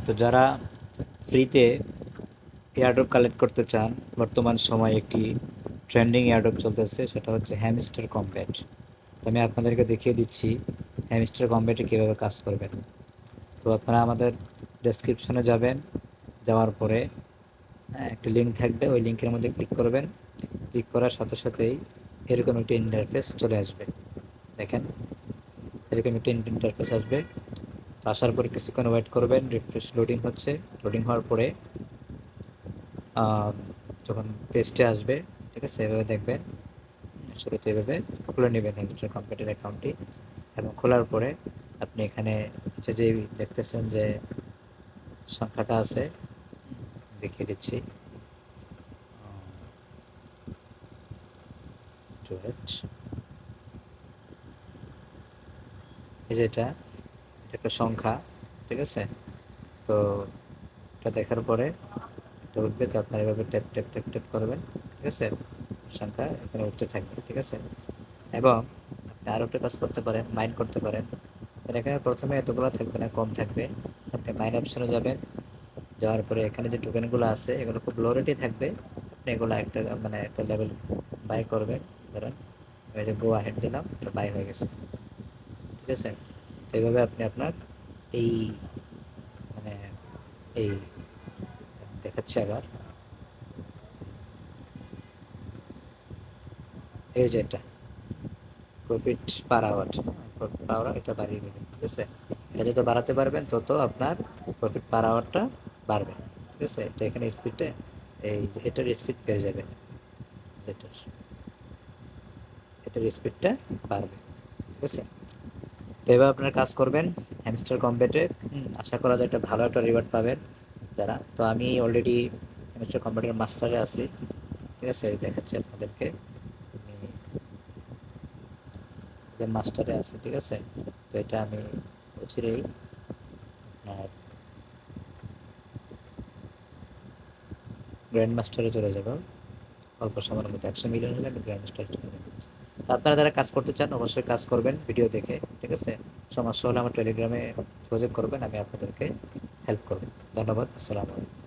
তো যারা ফ্রিতে এয়ারড্রপ কালেক্ট করতে চান, বর্তমান সময়ে একটি ট্রেন্ডিং এয়ারড্রপ চলতেছে, সেটা হচ্ছে হ্যামস্টার কম্ব্যাট। তো আমি আপনাদেরকে দেখিয়ে দিচ্ছি হ্যামস্টার কম্ব্যাটে কীভাবে কাজ করবেন। তো আপনারা আমাদের ডেসক্রিপশনে যাবেন, যাওয়ার পরে একটা লিঙ্ক থাকবে, ওই লিঙ্কের মধ্যে ক্লিক করবেন। ক্লিক করার সাথে সাথেই এরকম একটি ইন্টারফেস চলে আসবে। দেখেন, এরকম একটি ইন্টারফেস আসবে। তো আসার পরে কিছুক্ষণ ওয়েট করবেন, রিফ্রেশ লোডিং হচ্ছে। লোডিং হওয়ার পরে যখন পেজটা আসবে, ঠিক আছে, এভাবে দেখবেন। শুরুতে এভাবে খুলে নেবেন হ্যামস্টার কম্পিউটার অ্যাকাউন্টটি, এবং খোলার পরে আপনি এখানে হচ্ছে যে দেখতেছেন যে সংখ্যাটা আছে, দেখিয়ে দিচ্ছি। এই যে এটা একটা সংখ্যা, ঠিক আছে। তো এটা দেখার পরে এটা উঠবে, তো আপনার এভাবে ট্যাপ ট্যাপ ট্যাপ ট্যাপ করবেন, ঠিক আছে। সংখ্যা এখানে উঠতে থাকবে, ঠিক আছে। এবং আপনি আরও একটা কাজ করতে পারেন, মাইন্ড করতে পারেন। এখানে প্রথমে এতগুলো থাকবে না, কম থাকবে। আপনি মাইন অপশনে যাবেন, যাওয়ার পরে এখানে যে টোকেনগুলো আছে এগুলো খুব লো রেটে থাকবে। আপনি এগুলো একটা মানে একটা লেভেল বাই করবেন। ধরেন আমি যে গো আহেড দিলাম, এটা বাই হয়ে গেছে, ঠিক আছে। তো এইভাবে আপনি আপনার এই মানে এই দেখাচ্ছে আবার, এই যে এটা profit per hour, profit per hour এটা বাড়িয়ে নেবেন, ঠিক আছে। এটা যত বাড়াতে পারবেন তত আপনার প্রফিট পার আওয়ারটা বাড়বে, ঠিক আছে। এটা এখানে স্পিডটা এই এটার স্পিড বেড়ে যাবে, এটার এটার স্পিডটা বাড়বে, ঠিক আছে। তো এবার আপনারা কাজ করবেন হ্যামস্টার কম্ব্যাটে। আশা করা যায় একটা ভালো একটা রিওয়ার্ড পাবেন যারা। তো আমি অলরেডি হ্যামস্টার কম্ব্যাটের মাস্টারে আছি, ঠিক আছে, দেখাচ্ছি আপনাদেরকে। আমি যে মাস্টারে আছি, ঠিক আছে। তো এটা আমি অচিরেই আপনার গ্র্যান্ড মাস্টারে চলে যাব। অল্প সময়ের মধ্যে 100 মিলিয়ন হলে আমি গ্র্যান্ড মাস্টারে চলে যাব। তো আপনারা যারা কাজ করতে চান অবশ্যই কাজ করবেন ভিডিও দেখে, ঠিক আছে। সমস্যা হলে আমার টেলিগ্রামে যোগাযোগ করবেন, আমি আপনাদেরকে হেল্প করব। ধন্যবাদ, আসসালামু আলাইকুম।